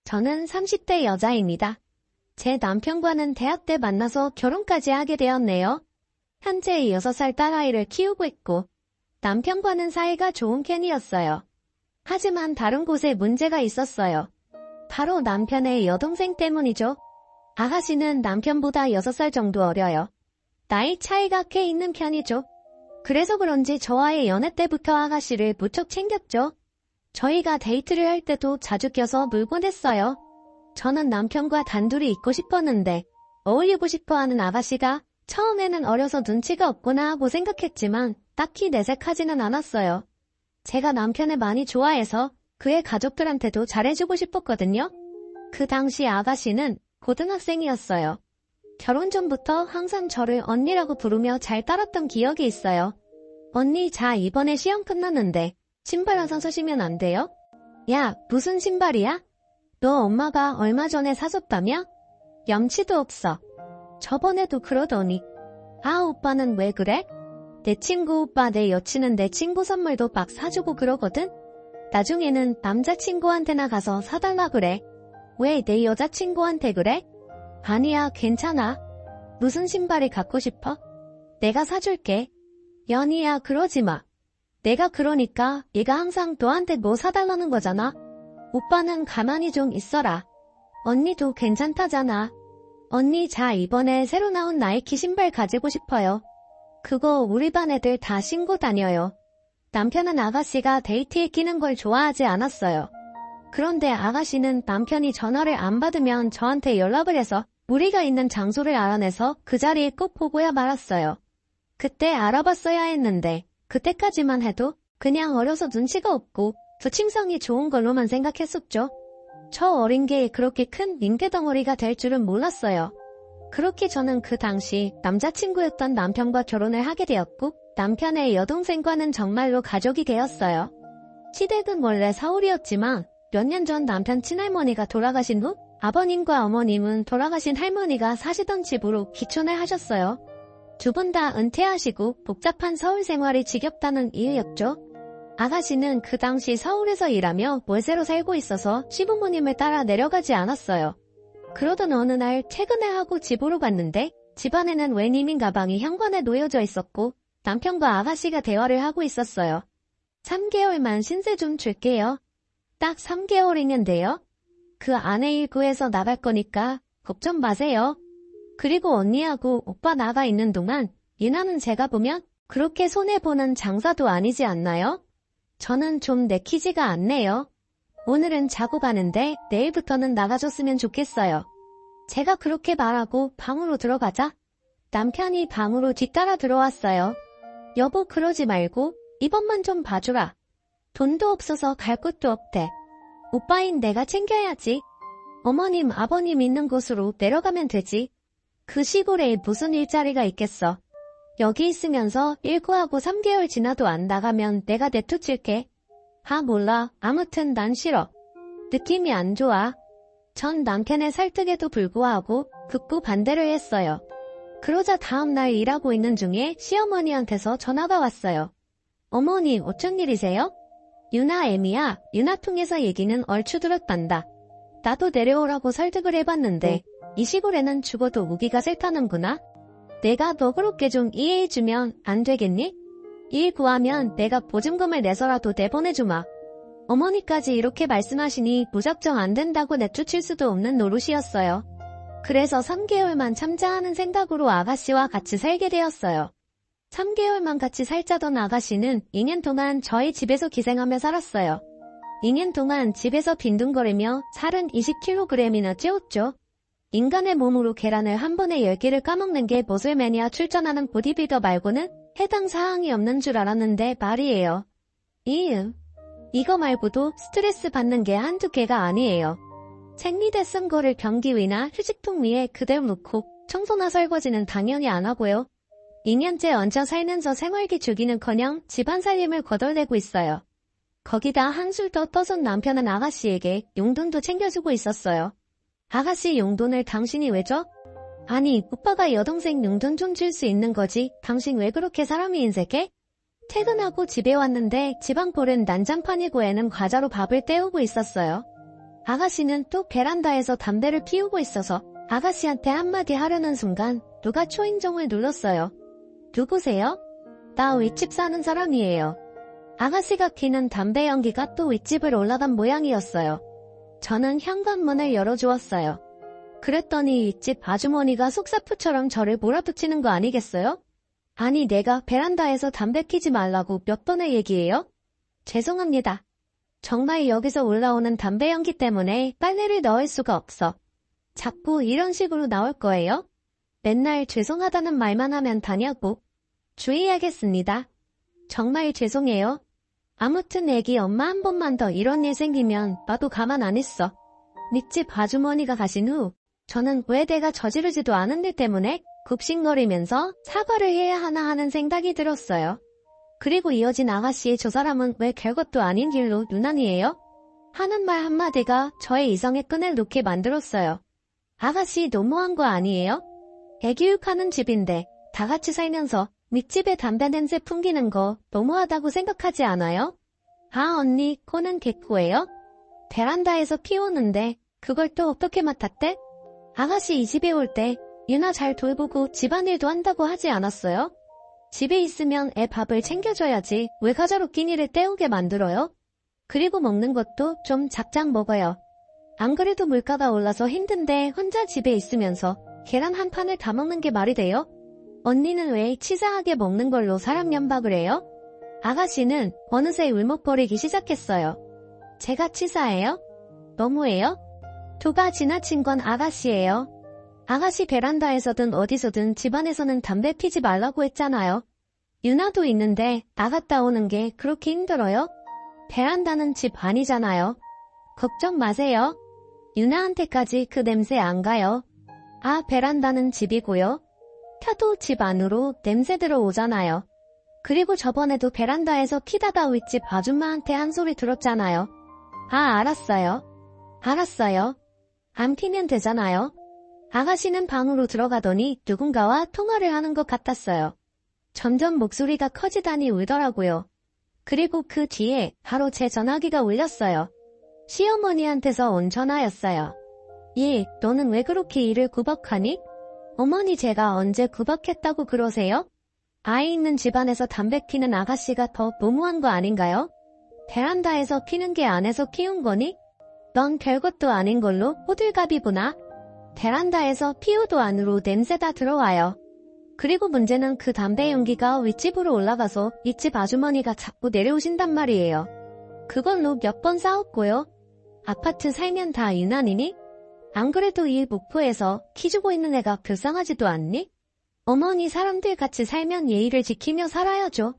저는 30대 여자입니다. 제 남편과는 대학 때 만나서 결혼까지 하게 되었네요. 현재 6살 딸아이를 키우고 있고 남편과는 사이가 좋은 편이었어요. 하지만 다른 곳에 문제가 있었어요. 바로 남편의 여동생 때문이죠. 아가씨는 남편보다 6살 정도 어려요. 나이 차이가 꽤 있는 편이죠. 그래서 그런지 저와의 연애 때부터 아가씨를 무척 챙겼죠. 저희가 데이트를 할 때도 자주 껴서 물곤 했어요. 저는 남편과 단둘이 있고 싶었는데 어울리고 싶어하는 아가씨가 처음에는 어려서 눈치가 없구나 하고 생각했지만 딱히 내색하지는 않았어요. 제가 남편을 많이 좋아해서 그의 가족들한테도 잘해주고 싶었거든요. 그 당시 아가씨는 고등학생이었어요. 결혼 전부터 항상 저를 언니라고 부르며 잘 따랐던 기억이 있어요. 언니, 자, 이번에 시험 끝났는데 신발 하나 사시면 안 돼요? 야, 무슨 신발이야? 너 엄마가 얼마 전에 사줬다며? 염치도 없어. 저번에도 그러더니. 아, 오빠는 왜 그래? 내 친구 오빠 내 여친은 내 친구 선물도 막 사주고 그러거든? 나중에는 남자친구한테나 가서 사달라 그래. 왜 내 여자친구한테 그래? 아니야, 괜찮아. 무슨 신발이 갖고 싶어? 내가 사줄게. 연희야, 그러지 마. 내가 그러니까 얘가 항상 너한테 뭐 사달라는 거잖아. 오빠는 가만히 좀 있어라. 언니도 괜찮다잖아. 언니, 자, 이번에 새로 나온 나이키 신발 가지고 싶어요. 그거 우리 반 애들 다 신고 다녀요. 남편은 아가씨가 데이트에 끼는 걸 좋아하지 않았어요. 그런데 아가씨는 남편이 전화를 안 받으면 저한테 연락을 해서 우리가 있는 장소를 알아내서 그 자리에 꼭 보고야 말았어요. 그때 알아봤어야 했는데 그때까지만 해도 그냥 어려서 눈치가 없고 부침성이 좋은 걸로만 생각했었죠. 저 어린 게 그렇게 큰 링대덩어리가 될 줄은 몰랐어요. 그렇게 저는 그 당시 남자친구였던 남편과 결혼을 하게 되었고 남편의 여동생과는 정말로 가족이 되었어요. 시댁은 원래 서울이었지만 몇 년 전 남편 친할머니가 돌아가신 후 아버님과 어머님은 돌아가신 할머니가 사시던 집으로 귀촌을 하셨어요. 두 분 다 은퇴하시고 복잡한 서울 생활이 지겹다는 이유였죠. 아가씨는 그 당시 서울에서 일하며 월세로 살고 있어서 시부모님을 따라 내려가지 않았어요. 그러던 어느 날 퇴근을 하고 집으로 갔는데 집안에는 웬 이민 가방이 현관에 놓여져 있었고 남편과 아가씨가 대화를 하고 있었어요. 3개월만 신세 좀 줄게요. 딱 3개월이면 돼요. 그 안에 일 구해서 나갈 거니까 걱정 마세요. 그리고 언니하고 오빠 나가 있는 동안 유나는 제가 보면 그렇게 손해보는 장사도 아니지 않나요? 저는 좀 내키지가 않네요. 오늘은 자고 가는데 내일부터는 나가줬으면 좋겠어요. 제가 그렇게 말하고 방으로 들어가자 남편이 방으로 뒤따라 들어왔어요. 여보, 그러지 말고 이번만 좀 봐주라. 돈도 없어서 갈 곳도 없대. 오빠인 내가 챙겨야지. 어머님, 아버님 있는 곳으로 내려가면 되지. 그 시골에 무슨 일자리가 있겠어. 여기 있으면서 일 구하고 3개월 지나도 안 나가면 내가 내쫓을게. 아, 몰라. 아무튼 난 싫어. 느낌이 안 좋아. 전 남편의 설득에도 불구하고 극구 반대를 했어요. 그러자 다음날 일하고 있는 중에 시어머니한테서 전화가 왔어요. 어머니, 어쩐 일이세요? 유나 애미야, 유나 통해서 얘기는 얼추 들었단다. 나도 내려오라고 설득을 해봤는데 이 시골에는 죽어도 우기가 싫다는구나. 내가 너 그렇게 좀 이해해주면 안 되겠니? 일 구하면 내가 보증금을 내서라도 내보내주마. 어머니까지 이렇게 말씀하시니 무작정 안 된다고 내쫓을 수도 없는 노릇이었어요. 그래서 3개월만 참자하는 생각으로 아가씨와 같이 살게 되었어요. 3개월만 같이 살자던 아가씨는 2년 동안 저희 집에서 기생하며 살았어요. 2년 동안 집에서 빈둥거리며 살은 20kg이나 찌웠죠. 인간의 몸으로 계란을 한 번에 10개를 까먹는 게 머슬매니아 출전하는 보디빌더 말고는 해당 사항이 없는 줄 알았는데 말이에요. 이거 말고도 스트레스 받는 게 한두 개가 아니에요. 생리대 쓴 거를 변기 위나 휴지통 위에 그대로 놓고 청소나 설거지는 당연히 안 하고요. 2년째 얹혀 살면서 생활비 주기는커녕 집안 살림을 거덜내고 있어요. 거기다 한술 더 떠선 남편은 아가씨에게 용돈도 챙겨주고 있었어요. 아가씨 용돈을 당신이 왜 줘? 아니, 오빠가 여동생 용돈 좀 줄 수 있는 거지. 당신 왜 그렇게 사람이 인색해? 퇴근하고 집에 왔는데 집안 꼴은 난장판이고 애는 과자로 밥을 때우고 있었어요. 아가씨는 또 베란다에서 담배를 피우고 있어서 아가씨한테 한마디 하려는 순간 누가 초인종을 눌렀어요. 누구세요? 나 윗집 사는 사람이에요. 아가씨가 피는 담배 연기가 또 윗집을 올라간 모양이었어요. 저는 현관문을 열어주었어요. 그랬더니 윗집 아주머니가 속사포처럼 저를 몰아붙이는 거 아니겠어요? 아니 내가 베란다에서 담배 피지 말라고 몇 번을 얘기해요? 죄송합니다. 정말 여기서 올라오는 담배 연기 때문에 빨래를 넣을 수가 없어. 자꾸 이런 식으로 나올 거예요? 맨날 죄송하다는 말만 하면 다냐고. 주의하겠습니다. 정말 죄송해요. 아무튼 애기 엄마 한 번만 더 이런 일 생기면 나도 가만 안 있어. 밑집 아주머니가 가신 후 저는 왜 내가 저지르지도 않은 일 때문에 굽신거리면서 사과를 해야 하나 하는 생각이 들었어요. 그리고 이어진 아가씨의 저 사람은 왜 별것도 아닌 길로 유난이에요? 하는 말 한마디가 저의 이성의 끈을 놓게 만들었어요. 아가씨 너무한 거 아니에요? 애교육하는 집인데 다 같이 살면서 밑집에 담배 냄새 풍기는 거 너무하다고 생각하지 않아요? 아 언니 코는 개코예요? 베란다에서 피우는데 그걸 또 어떻게 맡았대? 아가씨 이 집에 올 때 유나 잘 돌보고 집안일도 한다고 하지 않았어요? 집에 있으면 애 밥을 챙겨줘야지 왜 과자로 끼니를 때우게 만들어요? 그리고 먹는 것도 좀 작작 먹어요. 안 그래도 물가가 올라서 힘든데 혼자 집에 있으면서 계란 한 판을 다 먹는 게 말이 돼요? 언니는 왜 치사하게 먹는 걸로 사람 연박을 해요? 아가씨는 어느새 울먹거리기 시작했어요. 제가 치사해요? 너무해요? 도가 지나친 건 아가씨예요. 아가씨 베란다에서든 어디서든 집안에서는 담배 피지 말라고 했잖아요. 유나도 있는데 나갔다 오는 게 그렇게 힘들어요? 베란다는 집 아니잖아요. 걱정 마세요. 유나한테까지 그 냄새 안 가요. 아 베란다는 집이고요. 켜도 집 안으로 냄새 들어오잖아요. 그리고 저번에도 베란다에서 피다가 윗집 아줌마한테 한 소리 들었잖아요. 아 알았어요. 알았어요. 안 피면 되잖아요. 아가씨는 방으로 들어가더니 누군가와 통화를 하는 것 같았어요. 점점 목소리가 커지다니 울더라고요. 그리고 그 뒤에 바로 제 전화기가 울렸어요. 시어머니한테서 온 전화였어요. 예, 너는 왜 그렇게 일을 구박하니? 어머니 제가 언제 구박했다고 그러세요? 아이 있는 집안에서 담배 피는 아가씨가 더 너무한 거 아닌가요? 베란다에서 피는 게 안에서 키운 거니? 넌 별것도 아닌 걸로 호들갑이구나. 베란다에서 피우도 안으로 냄새 다 들어와요. 그리고 문제는 그 담배 연기가 윗집으로 올라가서 윗집 아주머니가 자꾸 내려오신단 말이에요. 그걸로 몇 번 싸웠고요. 아파트 살면 다 유난이니? 안 그래도 이 목포에서 키 주고 있는 애가 불쌍하지도 않니? 어머니 사람들 같이 살면 예의를 지키며 살아야죠.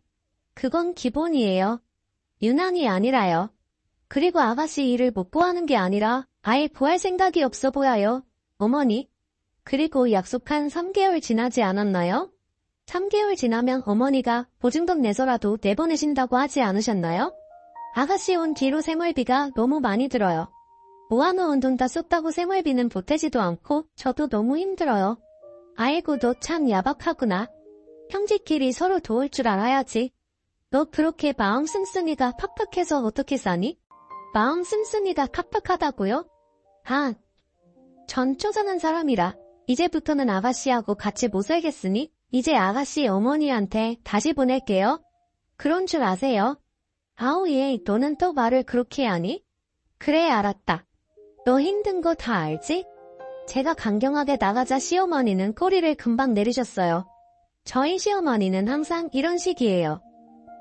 그건 기본이에요. 유난이 아니라요. 그리고 아가씨 일을 못 구하는 게 아니라 아예 구할 생각이 없어 보여요. 어머니. 그리고 약속한 3개월 지나지 않았나요? 3개월 지나면 어머니가 보증금 내서라도 내보내신다고 하지 않으셨나요? 아가씨 온 뒤로 생활비가 너무 많이 들어요. 모아놓은 돈 다 썼다고 생활비는 보태지도 않고 저도 너무 힘들어요. 아이고 너 참 야박하구나. 형제끼리 서로 도울 줄 알아야지. 너 그렇게 마음 씀씀이가 팍팍해서 어떻게 사니? 마음 씀씀이가 팍팍하다고요? 아, 전 쪼잔한 사람이라 이제부터는 아가씨하고 같이 못 살겠으니 이제 아가씨 어머니한테 다시 보낼게요. 그런 줄 아세요? 아우 얘 너는 또 말을 그렇게 하니? 그래 알았다. 너 힘든 거 다 알지? 제가 강경하게 나가자 시어머니는 꼬리를 금방 내리셨어요. 저희 시어머니는 항상 이런 식이에요.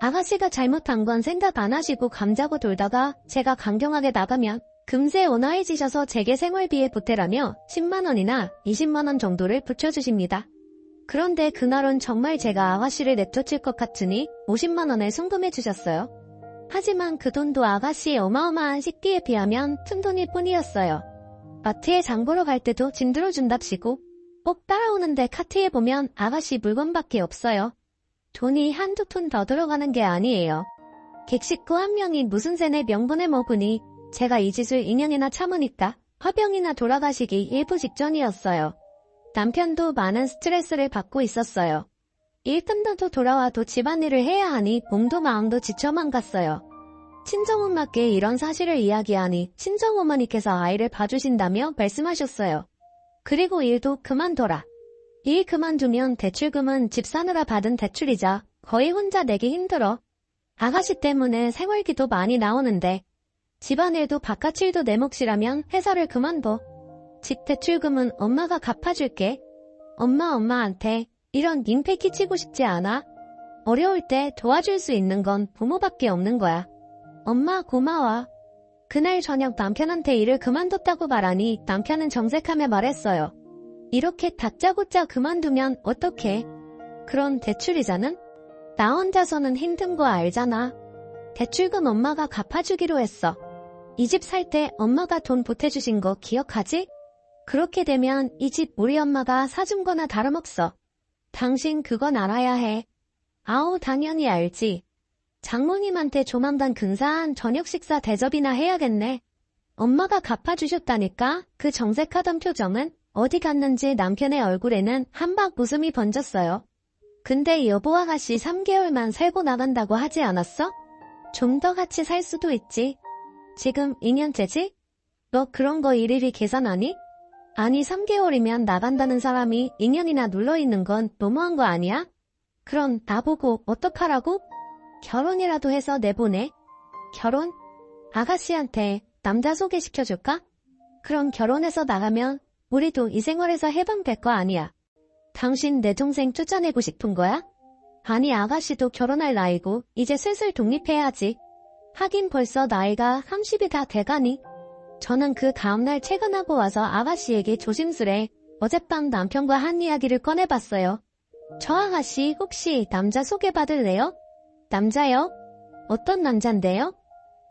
아가씨가 잘못한 건 생각 안 하시고 감자고 돌다가 제가 강경하게 나가면 금세 온화해지셔서 제게 생활비에 보태라며 10만원이나 20만원 정도를 붙여주십니다. 그런데 그날은 정말 제가 아가씨를 내쫓을 것 같으니 50만원을 송금해 주셨어요. 하지만 그 돈도 아가씨의 어마어마한 식비에 비하면 푼돈일 뿐이었어요. 마트에 장 보러 갈 때도 짐 들어준답시고 꼭 따라오는데 카트에 보면 아가씨 물건밖에 없어요. 돈이 한두 푼 더 들어가는 게 아니에요. 객식구 한 명이 무슨 셈의 명분을 먹으니 제가 이 짓을 2년이나 참으니까 화병이나 돌아가시기 일부 직전이었어요. 남편도 많은 스트레스를 받고 있었어요. 일 끝나도 돌아와도 집안일을 해야 하니 몸도 마음도 지쳐만 갔어요. 친정엄마께 이런 사실을 이야기하니 친정어머니께서 아이를 봐주신다며 말씀하셨어요. 그리고 일도 그만둬라. 일 그만두면 대출금은 집 사느라 받은 대출이자 거의 혼자 내기 힘들어. 아가씨 때문에 생활비도 많이 나오는데 집안일도 바깥일도 내 몫이라면 회사를 그만둬. 집 대출금은 엄마가 갚아줄게. 엄마한테 이런 민폐 끼치고 싶지 않아. 어려울 때 도와줄 수 있는 건 부모밖에 없는 거야. 엄마 고마워. 그날 저녁 남편한테 일을 그만뒀다고 말하니 남편은 정색하며 말했어요. 이렇게 다짜고짜 그만두면 어떡해. 그런 대출이자는? 나 혼자서는 힘든 거 알잖아. 대출금 엄마가 갚아주기로 했어. 이 집 살 때 엄마가 돈 보태주신 거 기억하지? 그렇게 되면 이 집 우리 엄마가 사준 거나 다름없어. 당신 그건 알아야 해. 아우 당연히 알지. 장모님한테 조만간 근사한 저녁 식사 대접이나 해야겠네. 엄마가 갚아주셨다니까. 그 정색하던 표정은 어디 갔는지 남편의 얼굴에는 한박 웃음이 번졌어요. 근데 여보 아가씨 3개월만 살고 나간다고 하지 않았어? 좀 더 같이 살 수도 있지. 지금 2년째지? 너 그런 거 일일이 계산하니? 아니 3개월이면 나간다는 사람이 2년이나 눌러있는 건 너무한 거 아니야? 그럼 나보고 어떡하라고? 결혼이라도 해서 내보내. 결혼? 아가씨한테 남자 소개시켜줄까? 그럼 결혼해서 나가면 우리도 이 생활에서 해방될 거 아니야. 당신 내 동생 쫓아내고 싶은 거야? 아니 아가씨도 결혼할 나이고 이제 슬슬 독립해야지. 하긴 벌써 나이가 30이 다 돼가니. 저는 그 다음날 퇴근하고 와서 아가씨에게 조심스레 어젯밤 남편과 한 이야기를 꺼내봤어요. 저 아가씨 혹시 남자 소개받을래요? 남자요? 어떤 남잔데요?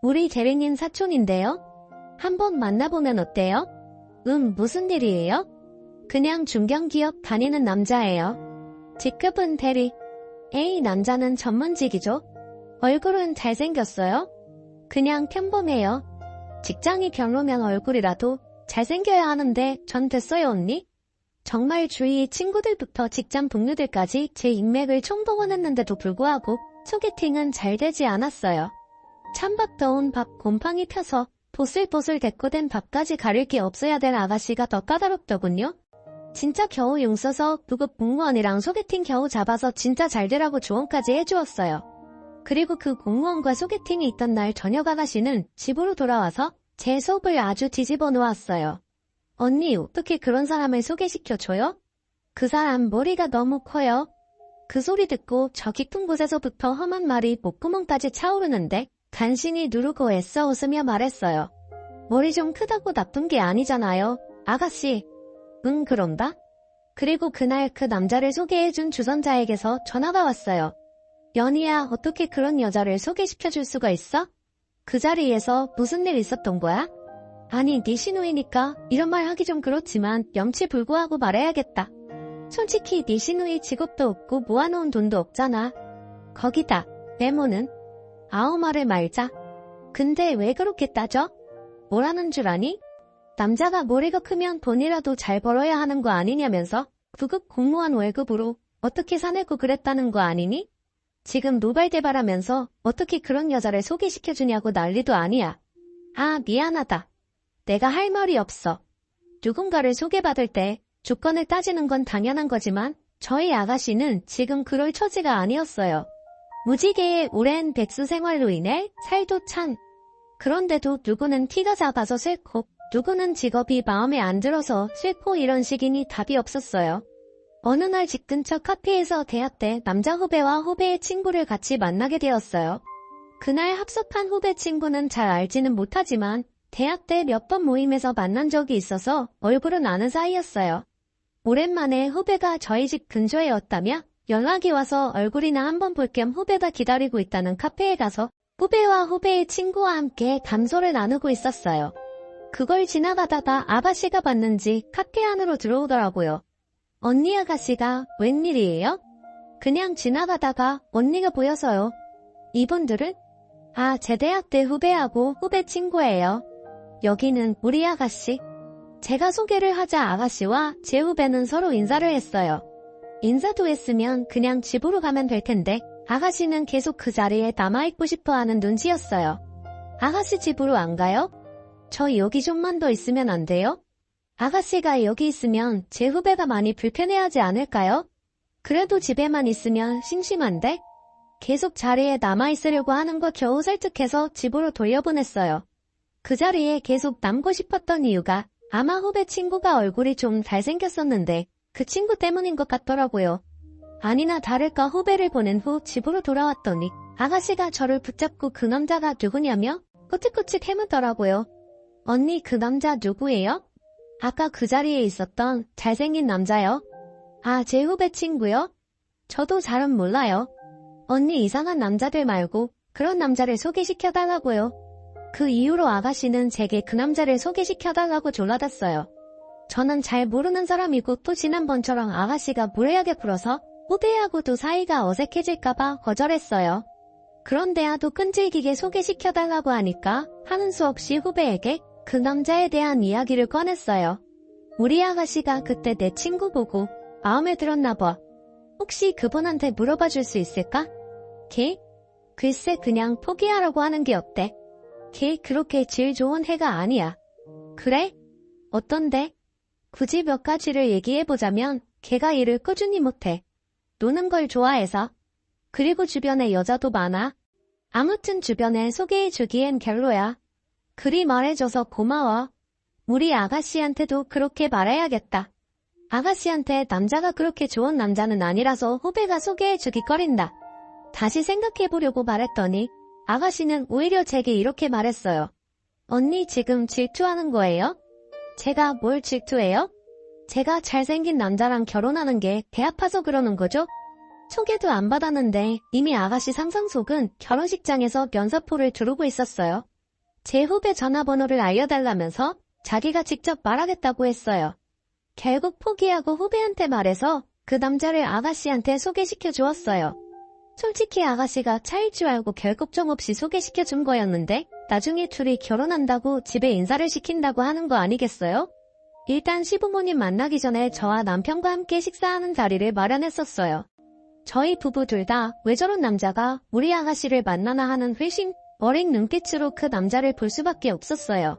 우리 대리님 사촌인데요. 한번 만나보면 어때요? 무슨 일이에요? 그냥 중견기업 다니는 남자예요. 직급은 대리. 에이 남자는 전문직이죠. 얼굴은 잘생겼어요? 그냥 평범해요. 직장이 별로면 얼굴이라도 잘생겨야 하는데 전 됐어요 언니? 정말 주위 친구들부터 직장 동료들까지 제 인맥을 총동원했는데도 불구하고 소개팅은 잘 되지 않았어요. 찬밥더운 밥 곰팡이 펴서 보슬보슬 데코된 밥까지 가릴 게 없어야 될 아가씨가 더 까다롭더군요. 진짜 겨우 용 써서 부급 공무원이랑 소개팅 겨우 잡아서 진짜 잘 되라고 조언까지 해주었어요. 그리고 그 공무원과 소개팅이 있던 날 저녁 아가씨는 집으로 돌아와서 제 속을 아주 뒤집어 놓았어요. 언니 어떻게 그런 사람을 소개시켜줘요? 그 사람 머리가 너무 커요. 그 소리 듣고 저 깊은 곳에서부터 험한 말이 목구멍까지 차오르는데 간신히 누르고 애써 웃으며 말했어요. 머리 좀 크다고 나쁜 게 아니잖아요. 아가씨. 응 그런다? 그리고 그날 그 남자를 소개해준 주선자에게서 전화가 왔어요. 연희야 어떻게 그런 여자를 소개시켜줄 수가 있어? 그 자리에서 무슨 일 있었던 거야? 아니 네 시누이니까 이런 말 하기 좀 그렇지만 염치불구하고 말해야겠다. 솔직히 네 시누이 직업도 없고 모아놓은 돈도 없잖아. 거기다 외모는? 아우 말을 말자. 근데 왜 그렇게 따져? 뭐라는 줄 아니? 남자가 머리가 크면 돈이라도 잘 벌어야 하는 거 아니냐면서 구급 공무원 월급으로 어떻게 사내고 그랬다는 거 아니니? 지금 노발대발하면서 어떻게 그런 여자를 소개시켜주냐고 난리도 아니야. 아 미안하다. 내가 할 말이 없어. 누군가를 소개받을 때 조건을 따지는 건 당연한 거지만 저희 아가씨는 지금 그럴 처지가 아니었어요. 무지개의 오랜 백수 생활로 인해 살도 찬. 그런데도 누구는 키가 작아서 싫고 누구는 직업이 마음에 안 들어서 싫고 이런 식이니 답이 없었어요. 어느 날 집 근처 카페에서 대학 때 남자 후배와 후배의 친구를 같이 만나게 되었어요. 그날 합석한 후배 친구는 잘 알지는 못하지만 대학 때 몇 번 모임에서 만난 적이 있어서 얼굴은 아는 사이였어요. 오랜만에 후배가 저희 집 근처에였다며 연락이 와서 얼굴이나 한번 볼 겸 후배가 기다리고 있다는 카페에 가서 후배와 후배의 친구와 함께 담소를 나누고 있었어요. 그걸 지나가다가 아가씨가 봤는지 카페 안으로 들어오더라고요. 언니 아가씨가 웬일이에요? 그냥 지나가다가 언니가 보여서요. 이분들은? 아, 제 대학 때 후배하고 후배 친구예요. 여기는 우리 아가씨. 제가 소개를 하자 아가씨와 제 후배는 서로 인사를 했어요. 인사도 했으면 그냥 집으로 가면 될 텐데 아가씨는 계속 그 자리에 남아있고 싶어하는 눈치였어요. 아가씨 집으로 안 가요? 저 여기 좀만 더 있으면 안 돼요? 아가씨가 여기 있으면 제 후배가 많이 불편해하지 않을까요? 그래도 집에만 있으면 심심한데? 계속 자리에 남아있으려고 하는 거 겨우 설득해서 집으로 돌려보냈어요. 그 자리에 계속 남고 싶었던 이유가 아마 후배 친구가 얼굴이 좀 잘생겼었는데 그 친구 때문인 것 같더라고요. 아니나 다를까 후배를 보낸 후 집으로 돌아왔더니 아가씨가 저를 붙잡고 그 남자가 누구냐며 꾸직꾸직 해묻더라고요. 언니 그 남자 누구예요? 아까 그 자리에 있었던 잘생긴 남자요. 아, 제 후배 친구요? 저도 잘은 몰라요. 언니 이상한 남자들 말고 그런 남자를 소개시켜달라고요. 그 이후로 아가씨는 제게 그 남자를 소개시켜달라고 졸라댔어요. 저는 잘 모르는 사람이고 또 지난번처럼 아가씨가 무례하게 굴어서 후배하고도 사이가 어색해질까봐 거절했어요. 그런데야도 끈질기게 소개시켜달라고 하니까 하는 수 없이 후배에게 그 남자에 대한 이야기를 꺼냈어요. 우리 아가씨가 그때 내 친구 보고 마음에 들었나 봐. 혹시 그분한테 물어봐 줄 수 있을까? 걔? 글쎄 그냥 포기하라고 하는 게 어때? 걔 그렇게 질 좋은 애가 아니야. 그래? 어떤데? 굳이 몇 가지를 얘기해보자면 걔가 일을 꾸준히 못해. 노는 걸 좋아해서. 그리고 주변에 여자도 많아. 아무튼 주변에 소개해주기엔 별로야. 그리 말해줘서 고마워. 우리 아가씨한테도 그렇게 말해야겠다. 아가씨한테 남자가 그렇게 좋은 남자는 아니라서 후배가 소개해주기 꺼린다. 다시 생각해보려고 말했더니 아가씨는 오히려 제게 이렇게 말했어요. 언니 지금 질투하는 거예요? 제가 뭘 질투해요? 제가 잘생긴 남자랑 결혼하는 게 배 아파서 그러는 거죠? 소개도 안 받았는데 이미 아가씨 상상속은 결혼식장에서 면사포를 두르고 있었어요. 제 후배 전화번호를 알려달라면서 자기가 직접 말하겠다고 했어요. 결국 포기하고 후배한테 말해서 그 남자를 아가씨한테 소개시켜 주었어요. 솔직히 아가씨가 차일 줄 알고 결걱정 없이 소개시켜 준 거였는데 나중에 둘이 결혼한다고 집에 인사를 시킨다고 하는 거 아니겠어요? 일단 시부모님 만나기 전에 저와 남편과 함께 식사하는 자리를 마련했었어요. 저희 부부 둘 다 왜 저런 남자가 우리 아가씨를 만나나 하는 회심 어린 눈빛으로 그 남자를 볼 수밖에 없었어요.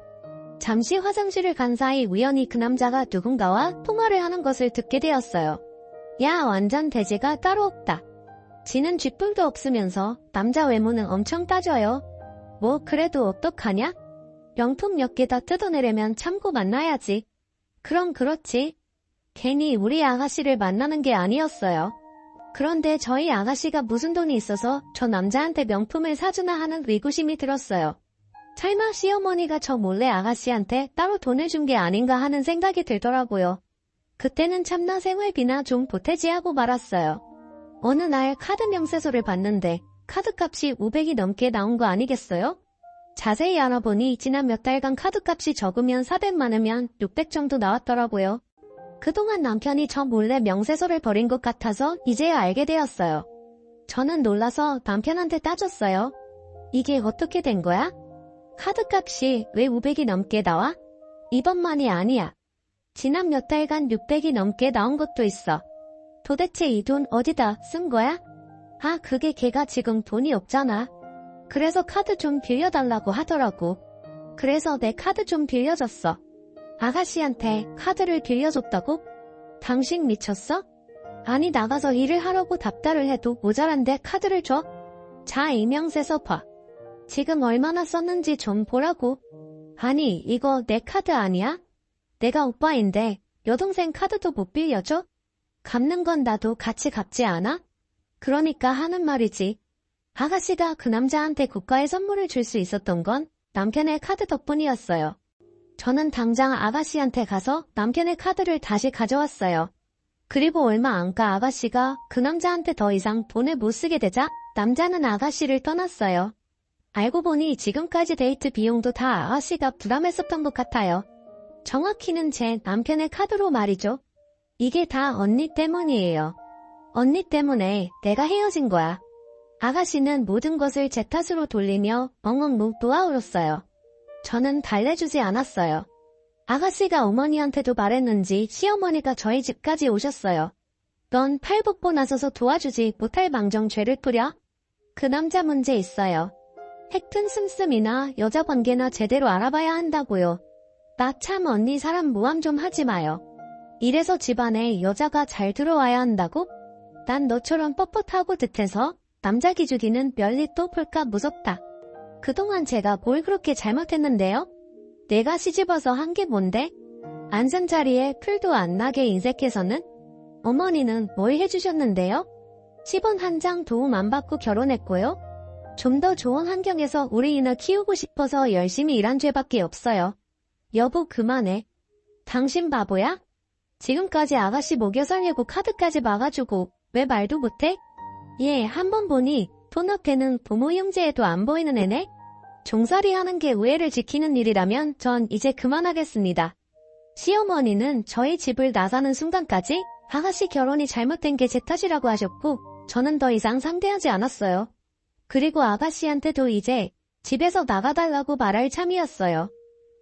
잠시 화장실을 간 사이 우연히 그 남자가 누군가와 통화를 하는 것을 듣게 되었어요. 야, 완전 대지가 따로 없다. 지는 쥐뿔도 없으면서 남자 외모는 엄청 따져요. 뭐 그래도 어떡하냐? 명품 몇 개 다 뜯어내려면 참고 만나야지. 그럼 그렇지. 괜히 우리 아가씨를 만나는 게 아니었어요. 그런데 저희 아가씨가 무슨 돈이 있어서 저 남자한테 명품을 사주나 하는 의구심이 들었어요. 설마 시어머니가 저 몰래 아가씨한테 따로 돈을 준 게 아닌가 하는 생각이 들더라고요. 그때는 참나 생활비나 좀 보태지 하고 말았어요. 어느 날 카드 명세서를 봤는데 카드값이 500이 넘게 나온 거 아니겠어요? 자세히 알아보니 지난 몇 달간 카드값이 적으면 400 많으면 600 정도 나왔더라고요. 그동안 남편이 저 몰래 명세서를 버린 것 같아서 이제야 알게 되었어요. 저는 놀라서 남편한테 따졌어요. 이게 어떻게 된 거야? 카드값이 왜 500이 넘게 나와? 이번만이 아니야. 지난 몇 달간 600이 넘게 나온 것도 있어. 도대체 이 돈 어디다 쓴 거야? 아, 그게 걔가 지금 돈이 없잖아. 그래서 카드 좀 빌려달라고 하더라고. 그래서 내 카드 좀 빌려줬어. 아가씨한테 카드를 빌려줬다고? 당신 미쳤어? 아니 나가서 일을 하려고 답달을 해도 모자란데 카드를 줘? 자, 이명세서 봐. 지금 얼마나 썼는지 좀 보라고. 아니 이거 내 카드 아니야? 내가 오빠인데 여동생 카드도 못 빌려줘? 갚는 건 나도 같이 갚지 않아? 그러니까 하는 말이지. 아가씨가 그 남자한테 고가의 선물을 줄 수 있었던 건 남편의 카드 덕분이었어요. 저는 당장 아가씨한테 가서 남편의 카드를 다시 가져왔어요. 그리고 얼마 안 가 아가씨가 그 남자한테 더 이상 돈을 못 쓰게 되자 남자는 아가씨를 떠났어요. 알고 보니 지금까지 데이트 비용도 다 아가씨가 부담했었던 것 같아요. 정확히는 제 남편의 카드로 말이죠. 이게 다 언니 때문이에요. 언니 때문에 내가 헤어진 거야. 아가씨는 모든 것을 제 탓으로 돌리며 엉엉 놓아울었어요. 저는 달래주지 않았어요. 아가씨가 어머니한테도 말했는지 시어머니가 저희 집까지 오셨어요. 넌 팔복보 나서서 도와주지 못할 망정 죄를 뿌려? 그 남자 문제 있어요. 핵튼 씀씀이나 여자 관계나 제대로 알아봐야 한다고요. 나 참 언니 사람 모함 좀 하지 마요. 이래서 집안에 여자가 잘 들어와야 한다고? 난 너처럼 뻣뻣하고 듯해서 남자 기죽이는 별일 또 볼까 무섭다. 그동안 제가 뭘 그렇게 잘못했는데요? 내가 시집와서 한 게 뭔데? 앉은 자리에 풀도 안 나게 인색해서는? 어머니는 뭘 해주셨는데요? 10원 한 장 도움 안 받고 결혼했고요. 좀 더 좋은 환경에서 우리 이나 키우고 싶어서 열심히 일한 죄밖에 없어요. 여보 그만해. 당신 바보야? 지금까지 아가씨 먹여 살려고 카드까지 막아주고 왜 말도 못해? 얘 한 번 보니 돈 앞에는 부모 형제에도 안 보이는 애네? 종살이 하는 게 우애를 지키는 일이라면 전 이제 그만하겠습니다. 시어머니는 저희 집을 나서는 순간까지 아가씨 결혼이 잘못된 게 제 탓이라고 하셨고 저는 더 이상 상대하지 않았어요. 그리고 아가씨한테도 이제 집에서 나가달라고 말할 참이었어요.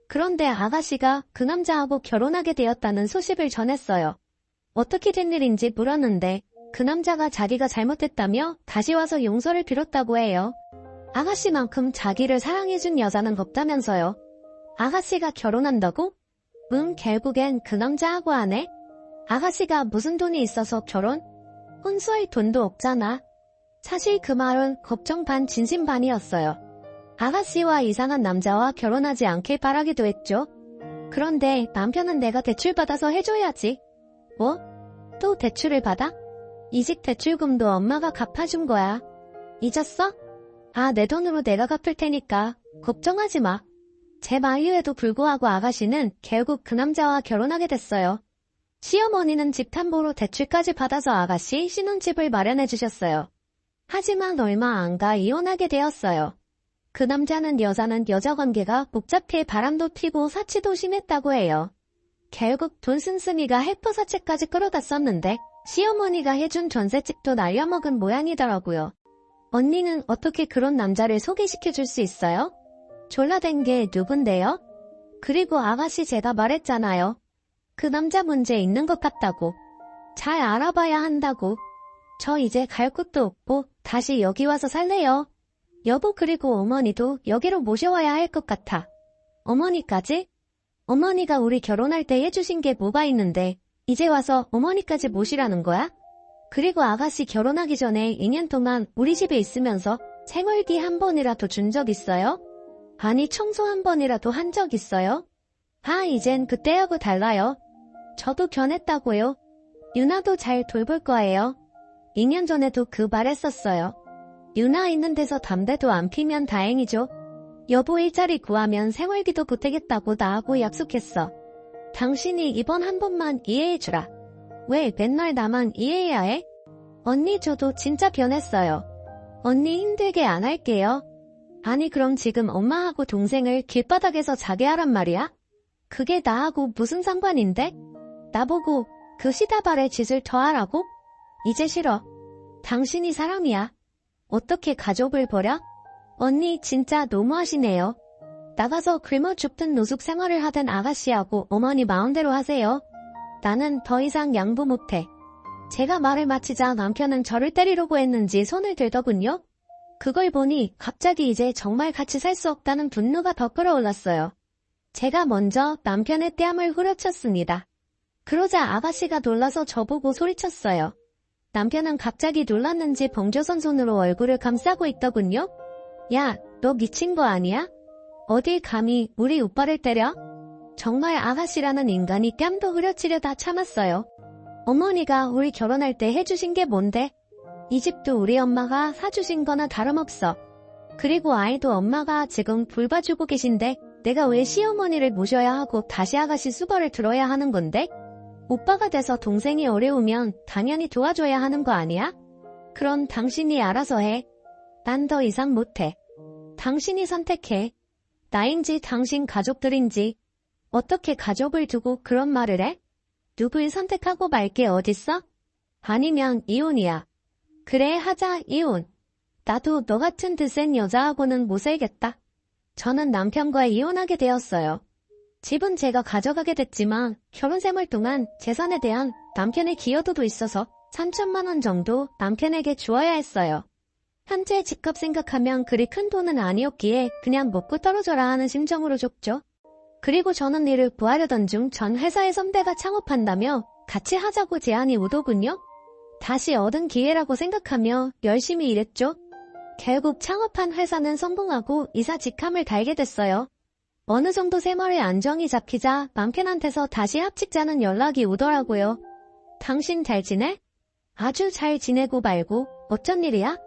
그런데 아가씨가 그 남자하고 결혼하게 되었다는 소식을 전했어요. 어떻게 된 일인지 물었는데 그 남자가 자기가 잘못했다며 다시 와서 용서를 빌었다고 해요. 아가씨만큼 자기를 사랑해준 여자는 없다면서요. 아가씨가 결혼한다고? 결국엔 그 남자하고 하네? 아가씨가 무슨 돈이 있어서 결혼? 혼수할 돈도 없잖아. 사실 그 말은 걱정 반 진심 반이었어요. 아가씨와 이상한 남자와 결혼하지 않길 바라기도 했죠. 그런데 남편은 내가 대출받아서 해줘야지. 뭐? 또 대출을 받아? 이직 대출금도 엄마가 갚아준 거야. 잊었어? 아, 내 돈으로 내가 갚을 테니까 걱정하지 마. 제 만류에도 불구하고 아가씨는 결국 그 남자와 결혼하게 됐어요. 시어머니는 집 탐보로 대출까지 받아서 아가씨 신혼집을 마련해 주셨어요. 하지만 얼마 안 가 이혼하게 되었어요. 그 남자는 여자는 여자 관계가 복잡해 바람도 피고 사치도 심했다고 해요. 결국 돈 씀씀이가 헬퍼사채까지 끌어다 썼는데 시어머니가 해준 전셋집도 날려먹은 모양이더라고요. 언니는 어떻게 그런 남자를 소개시켜줄 수 있어요? 졸라댄 게 누군데요? 그리고 아가씨 제가 말했잖아요. 그 남자 문제 있는 것 같다고. 잘 알아봐야 한다고. 저 이제 갈 곳도 없고 다시 여기 와서 살래요. 여보 그리고 어머니도 여기로 모셔와야 할 것 같아. 어머니까지? 어머니가 우리 결혼할 때 해주신 게 뭐가 있는데 이제 와서 어머니까지 모시라는 거야? 그리고 아가씨 결혼하기 전에 2년 동안 우리 집에 있으면서 생활비 한 번이라도 준 적 있어요? 아니 청소 한 번이라도 한 적 있어요? 아 이젠 그때하고 달라요. 저도 변했다고요. 유나도 잘 돌볼 거예요. 2년 전에도 그 말 했었어요. 유나 있는 데서 담배도 안 피면 다행이죠. 여보 일자리 구하면 생활비도 보태겠다고 나하고 약속했어. 당신이 이번 한 번만 이해해주라. 왜 맨날 나만 이해해야 해? 언니 저도 진짜 변했어요. 언니 힘들게 안 할게요. 아니 그럼 지금 엄마하고 동생을 길바닥에서 자게 하란 말이야? 그게 나하고 무슨 상관인데? 나보고 그 시다발의 짓을 더 하라고? 이제 싫어. 당신이 사람이야. 어떻게 가족을 버려? 언니 진짜 너무하시네요. 나가서 굶어 죽든 노숙 생활을 하던 아가씨하고 어머니 마음대로 하세요. 나는 더 이상 양보 못해. 제가 말을 마치자 남편은 저를 때리려고 했는지 손을 들더군요. 그걸 보니 갑자기 이제 정말 같이 살 수 없다는 분노가 더 끌어올랐어요. 제가 먼저 남편의 뺨을 후려쳤습니다. 그러자 아가씨가 놀라서 저보고 소리쳤어요. 남편은 갑자기 놀랐는지 벙조선 손으로 얼굴을 감싸고 있더군요. 야, 너 미친 거 아니야? 어딜 감히 우리 오빠를 때려? 정말 아가씨라는 인간이 뺨도 후려치려다 참았어요. 어머니가 우리 결혼할 때 해주신 게 뭔데? 이 집도 우리 엄마가 사주신 거나 다름없어. 그리고 아이도 엄마가 지금 돌봐주고 계신데 내가 왜 시어머니를 모셔야 하고 다시 아가씨 수발을 들어야 하는 건데? 오빠가 돼서 동생이 어려우면 당연히 도와줘야 하는 거 아니야? 그럼 당신이 알아서 해. 난 더 이상 못해. 당신이 선택해. 나인지 당신 가족들인지. 어떻게 가족을 두고 그런 말을 해? 누굴 선택하고 말 게 어딨어? 아니면 이혼이야. 그래 하자 이혼. 나도 너 같은 드센 여자하고는 못 살겠다. 저는 남편과 이혼하게 되었어요. 집은 제가 가져가게 됐지만 결혼 생활 동안 재산에 대한 남편의 기여도도 있어서 3천만 원 정도 남편에게 주어야 했어요. 현재 집값 생각하면 그리 큰 돈은 아니었기에 그냥 먹고 떨어져라 하는 심정으로 줬죠. 그리고 저는 이를 구하려던 중 전 회사의 선배가 창업한다며 같이 하자고 제안이 오더군요. 다시 얻은 기회라고 생각하며 열심히 일했죠. 결국 창업한 회사는 성공하고 이사 직함을 달게 됐어요. 어느 정도 생활의 안정이 잡히자 남편한테서 다시 합치자는 연락이 오더라고요. 당신 잘 지내? 아주 잘 지내고 말고 어쩐 일이야?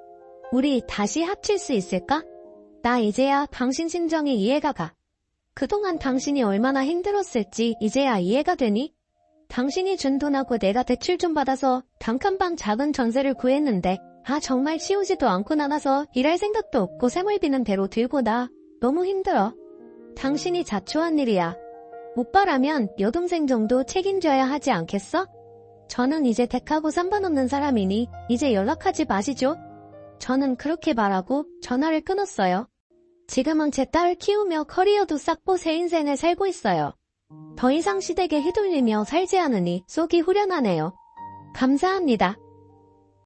우리 다시 합칠 수 있을까? 나 이제야 당신 심정이 이해가 가. 그동안 당신이 얼마나 힘들었을지 이제야 이해가 되니? 당신이 준 돈하고 내가 대출 좀 받아서 단칸방 작은 전세를 구했는데 정말 치우지도 않고 나눠서 일할 생각도 없고 생활비는 대로 들고 나 너무 힘들어. 당신이 자초한 일이야. 오빠라면 여동생 정도 책임져야 하지 않겠어? 저는 이제 댁하고 상관없는 사람이니 이제 연락하지 마시죠. 저는 그렇게 말하고 전화를 끊었어요. 지금은 제 딸을 키우며 커리어도 쌓고 새 인생을 살고 있어요. 더 이상 시댁에 휘둘리며 살지 않으니 속이 후련하네요. 감사합니다.